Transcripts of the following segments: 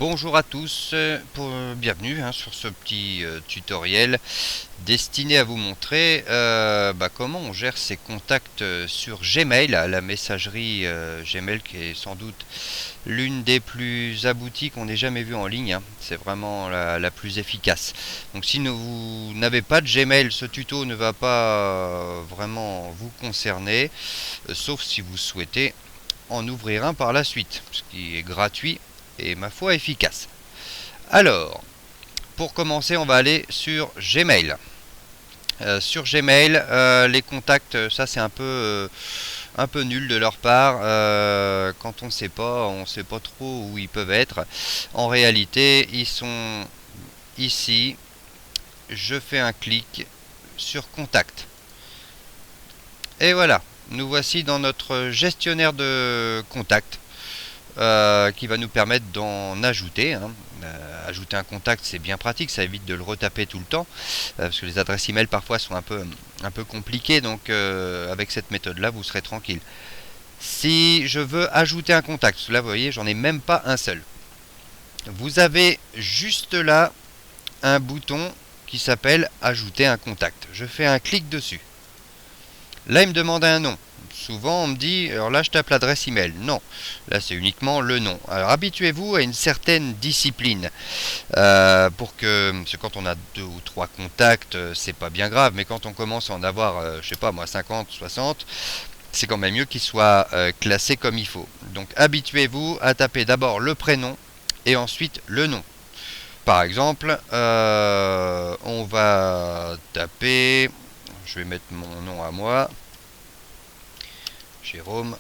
Bonjour à tous, bienvenue sur ce petit tutoriel destiné à vous montrer comment on gère ses contacts sur Gmail, la messagerie Gmail qui est sans doute l'une des plus abouties qu'on ait jamais vues en ligne, hein. C'est vraiment la plus efficace. Donc si vous n'avez pas de Gmail, ce tuto ne va pas vraiment vous concerner, sauf si vous souhaitez en ouvrir un par la suite, ce qui est gratuit et ma foi efficace. Alors, pour commencer, on va aller sur Gmail. Sur Gmail, les contacts, ça c'est un peu nul de leur part. Quand on sait pas trop où ils peuvent être. En réalité, ils sont ici. Je fais un clic sur Contact. Et voilà, nous voici dans notre gestionnaire de contacts. Qui va nous permettre d'en ajouter. Ajouter un contact, c'est bien pratique, ça évite de le retaper tout le temps, parce que les adresses email parfois sont un peu compliquées, donc avec cette méthode-là, vous serez tranquille. Si je veux ajouter un contact, là vous voyez, j'en ai même pas un seul. Vous avez juste là un bouton qui s'appelle ajouter un contact. Je fais un clic dessus. Là, il me demande un nom. Souvent, on me dit, alors là, je tape l'adresse email. Non, là, c'est uniquement le nom. Alors, habituez-vous à une certaine discipline. Parce que quand on a 2 ou 3 contacts, c'est pas bien grave. Mais quand on commence à en avoir, je sais pas moi, 50, 60, c'est quand même mieux qu'ils soient classés comme il faut. Donc, habituez-vous à taper d'abord le prénom et ensuite le nom. Par exemple, on va taper, je vais mettre mon nom à moi, Jérôme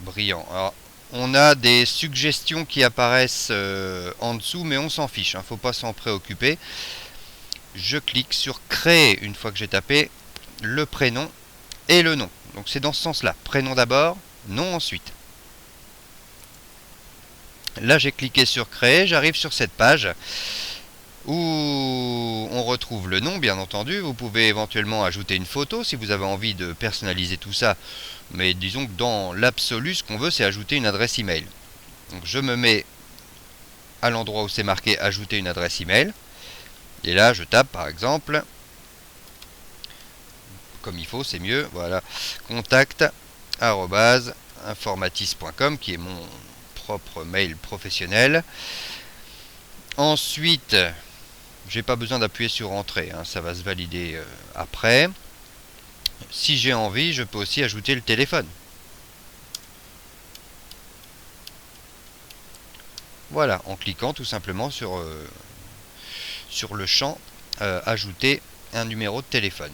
Briand. Alors, on a des suggestions qui apparaissent en dessous, mais on s'en fiche, faut pas s'en préoccuper. Je clique sur créer une fois que j'ai tapé le prénom et le nom. Donc c'est dans ce sens-là, prénom d'abord, nom ensuite. Là j'ai cliqué sur créer, j'arrive sur cette page où on retrouve le nom, bien entendu. Vous pouvez éventuellement ajouter une photo si vous avez envie de personnaliser tout ça. Mais disons que dans l'absolu, ce qu'on veut, c'est ajouter une adresse email. Donc je me mets à l'endroit où c'est marqué ajouter une adresse email. Et là, je tape par exemple, comme il faut, c'est mieux. Voilà, contact@informatis.com, qui est mon propre mail professionnel. Ensuite, j'ai pas besoin d'appuyer sur entrée, ça va se valider après. Si j'ai envie, je peux aussi ajouter le téléphone. Voilà, en cliquant tout simplement sur le champ ajouter un numéro de téléphone.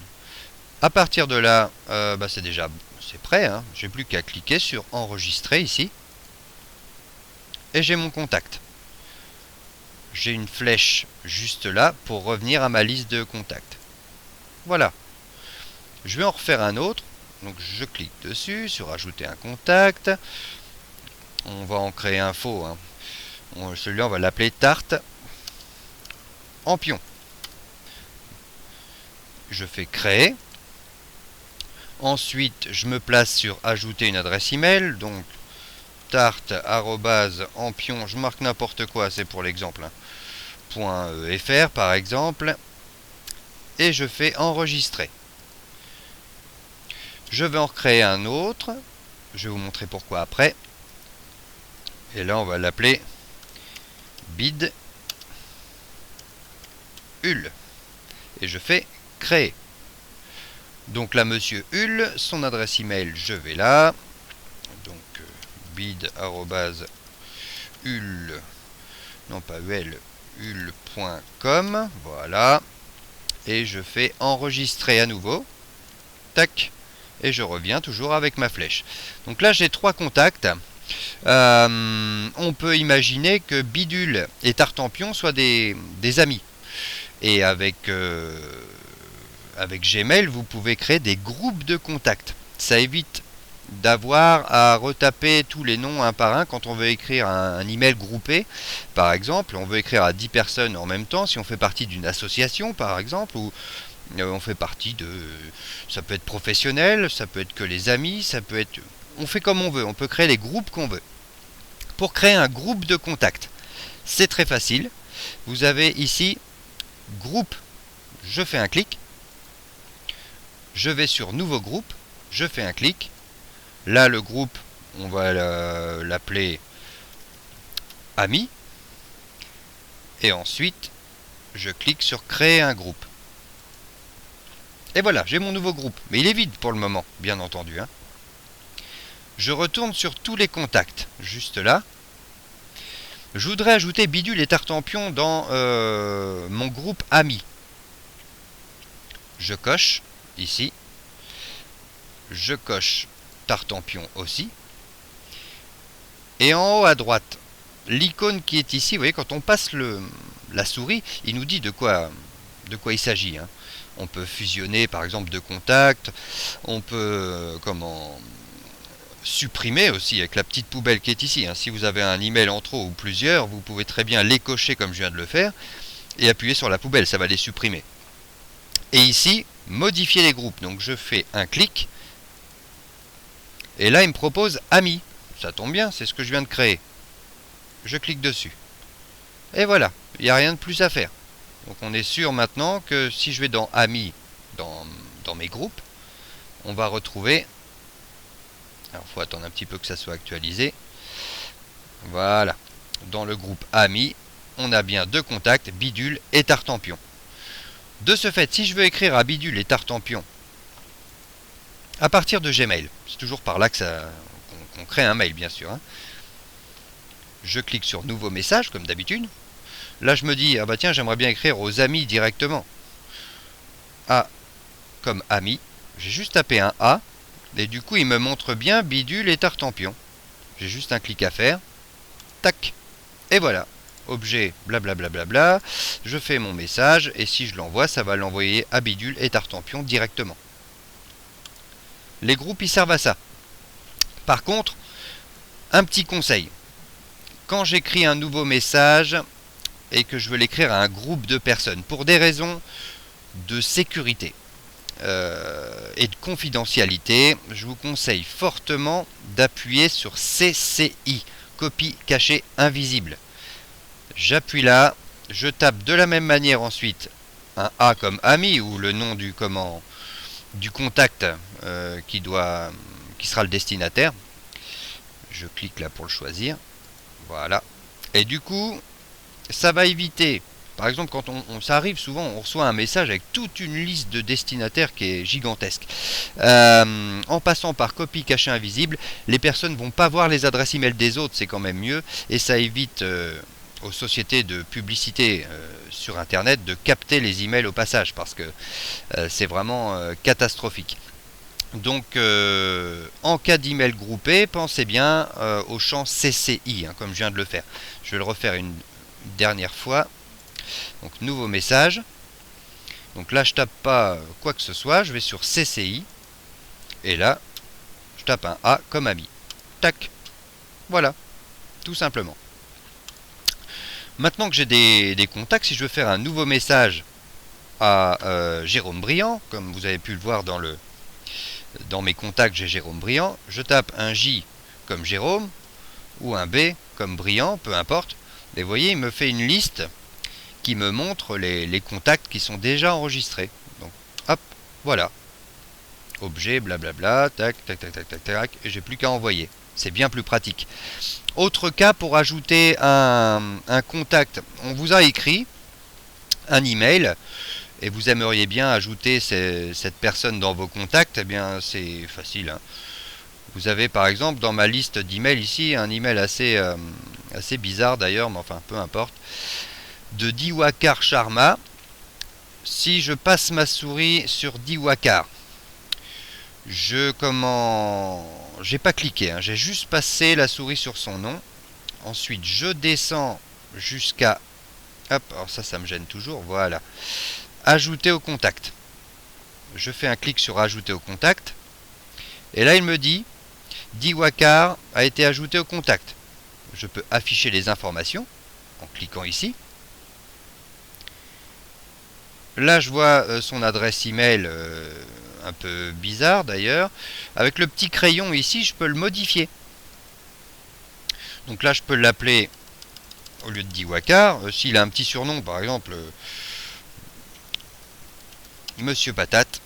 À partir de là, c'est prêt. J'ai plus qu'à cliquer sur enregistrer ici. Et j'ai mon contact. J'ai une flèche juste là pour revenir à ma liste de contacts. Voilà. Je vais en refaire un autre. Donc je clique dessus sur ajouter un contact. On va en créer un faux. Celui-là, on va l'appeler tarte en pion. Je fais créer. Ensuite, je me place sur ajouter une adresse email. Donc tarte en pion. Je marque n'importe quoi, c'est pour l'exemple. .fr par exemple. Et je fais enregistrer. Je vais en recréer un autre. Je vais vous montrer pourquoi après. Et là, on va l'appeler bid Hull. Et je fais créer. Donc là, monsieur Hull, son adresse email, je vais là. Donc bid@hull, non pas ul, hull.com. Voilà. Et je fais enregistrer à nouveau. Tac. Et je reviens toujours avec ma flèche. Donc là, j'ai 3 contacts. On peut imaginer que Bidule et Tartampion soient des amis. Et avec Gmail, vous pouvez créer des groupes de contacts. Ça évite d'avoir à retaper tous les noms un par un quand on veut écrire un email groupé. Par exemple, on veut écrire à 10 personnes en même temps, si on fait partie d'une association par exemple, ou on fait partie de... Ça peut être professionnel, ça peut être que les amis, ça peut être... On fait comme on veut, on peut créer les groupes qu'on veut. Pour créer un groupe de contacts, C'est très facile. Vous avez ici groupe, je fais un clic. Je vais sur nouveau groupe, je fais un clic. Là, le groupe, on va l'appeler Amis. Et ensuite, je clique sur créer un groupe. Et voilà, j'ai mon nouveau groupe. Mais il est vide pour le moment, bien entendu, hein. Je retourne sur tous les contacts, juste là. Je voudrais ajouter Bidule et Tartampion dans mon groupe Amis. Je coche, ici. Je coche Tartampion aussi. Et en haut à droite, l'icône qui est ici, vous voyez, quand on passe la souris, il nous dit de quoi il s'agit, hein. On peut fusionner par exemple deux contacts, on peut supprimer aussi avec la petite poubelle qui est ici, hein. Si vous avez un email en trop ou plusieurs, vous pouvez très bien les cocher comme je viens de le faire et appuyer sur la poubelle, ça va les supprimer. Et ici, modifier les groupes, donc je fais un clic et là il me propose Amis. Ça tombe bien, c'est ce que je viens de créer. Je clique dessus. Et voilà, il n'y a rien de plus à faire. Donc on est sûr maintenant que si je vais dans Amis, dans mes groupes, on va retrouver... Alors il faut attendre un petit peu que ça soit actualisé. Voilà. Dans le groupe Amis, on a bien deux contacts, Bidule et Tartampion. De ce fait, si je veux écrire à Bidule et Tartampion à partir de Gmail, c'est toujours par là qu'on crée un mail bien sûr, hein. Je clique sur nouveau message comme d'habitude. Là je me dis, ah bah tiens, j'aimerais bien écrire aux amis directement. A comme ami. J'ai juste tapé un A. Et du coup il me montre bien Bidule et Tartampion. J'ai juste un clic à faire. Tac. Et voilà. Objet blablabla. Bla bla bla. Je fais mon message. Et si je l'envoie, ça va l'envoyer à Bidule et Tartampion directement. Les groupes ils servent à ça. Par contre, un petit conseil. Quand j'écris un nouveau message et que je veux l'écrire à un groupe de personnes, pour des raisons de sécurité et de confidentialité, je vous conseille fortement d'appuyer sur CCI, copie cachée invisible. J'appuie là, je tape de la même manière ensuite un A comme ami ou le nom du contact qui sera le destinataire. Je clique là pour le choisir. Voilà. Et du coup, ça va éviter, par exemple, quand ça arrive souvent, on reçoit un message avec toute une liste de destinataires qui est gigantesque. En passant par copie cachée invisible, les personnes vont pas voir les adresses email des autres, c'est quand même mieux, et ça évite aux sociétés de publicité sur Internet de capter les emails au passage, parce que c'est vraiment catastrophique. Donc, en cas d'email groupé, pensez bien au champ CCI, hein, comme je viens de le faire. Je vais le refaire une dernière fois. Donc, nouveau message. Donc là, je tape pas quoi que ce soit. Je vais sur CCI. Et là, je tape un A comme ami. Tac. Voilà. Tout simplement. Maintenant que j'ai des contacts, si je veux faire un nouveau message à Jérôme Briand, comme vous avez pu le voir dans mes contacts, j'ai Jérôme Briand. Je tape un J comme Jérôme ou un B comme Briand, peu importe. Et vous voyez, il me fait une liste qui me montre les contacts qui sont déjà enregistrés. Donc, hop, voilà. Objet, blablabla, tac, tac, tac, tac, tac, tac, et j'ai plus qu'à envoyer. C'est bien plus pratique. Autre cas pour ajouter un contact. On vous a écrit un email et vous aimeriez bien ajouter cette personne dans vos contacts, eh bien c'est facile, hein. Vous avez par exemple dans ma liste d'emails ici un email assez bizarre d'ailleurs, mais enfin peu importe, de Diwakar Sharma. Si je passe ma souris sur Diwakar, j'ai pas cliqué, hein, j'ai juste passé la souris sur son nom. Ensuite je descends jusqu'à, hop, alors ça me gêne toujours, voilà. Ajouter au contact. Je fais un clic sur ajouter au contact. Et là, il me dit Diwakar a été ajouté au contact. Je peux afficher les informations en cliquant ici. Là, je vois son adresse email un peu bizarre d'ailleurs. Avec le petit crayon ici, je peux le modifier. Donc là, je peux l'appeler au lieu de Diwakar. S'il a un petit surnom, par exemple, Monsieur Patate,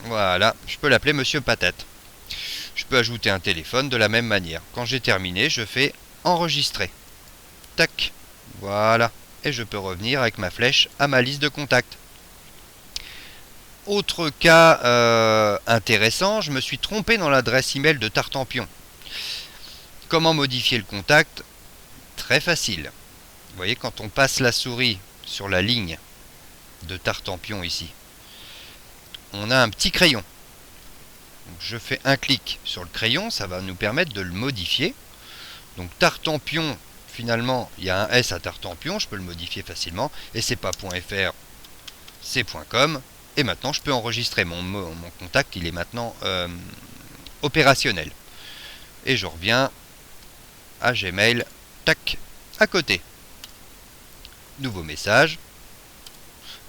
voilà, je peux l'appeler Monsieur Patate. Je peux ajouter un téléphone de la même manière. Quand j'ai terminé, je fais enregistrer. Tac, voilà. Et je peux revenir avec ma flèche à ma liste de contacts. Autre cas intéressant, je me suis trompé dans l'adresse email de Tartampion. Comment modifier le contact? Très facile. Vous voyez, quand on passe la souris sur la ligne de Tartampion ici, on a un petit crayon. Donc je fais un clic sur le crayon, ça va nous permettre de le modifier. Donc Tartampion, finalement, il y a un S à Tartampion, je peux le modifier facilement. Et c'est pas .fr, c'est .com. Et maintenant, je peux enregistrer mon contact, il est maintenant opérationnel. Et je reviens à Gmail, tac, à côté. Nouveau message,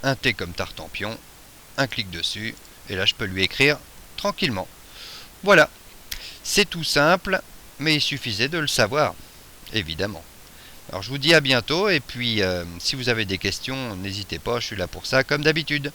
un T comme Tartampion, un clic dessus, et là je peux lui écrire tranquillement. Voilà, c'est tout simple, mais il suffisait de le savoir, évidemment. Alors je vous dis à bientôt, et puis si vous avez des questions, n'hésitez pas, je suis là pour ça comme d'habitude.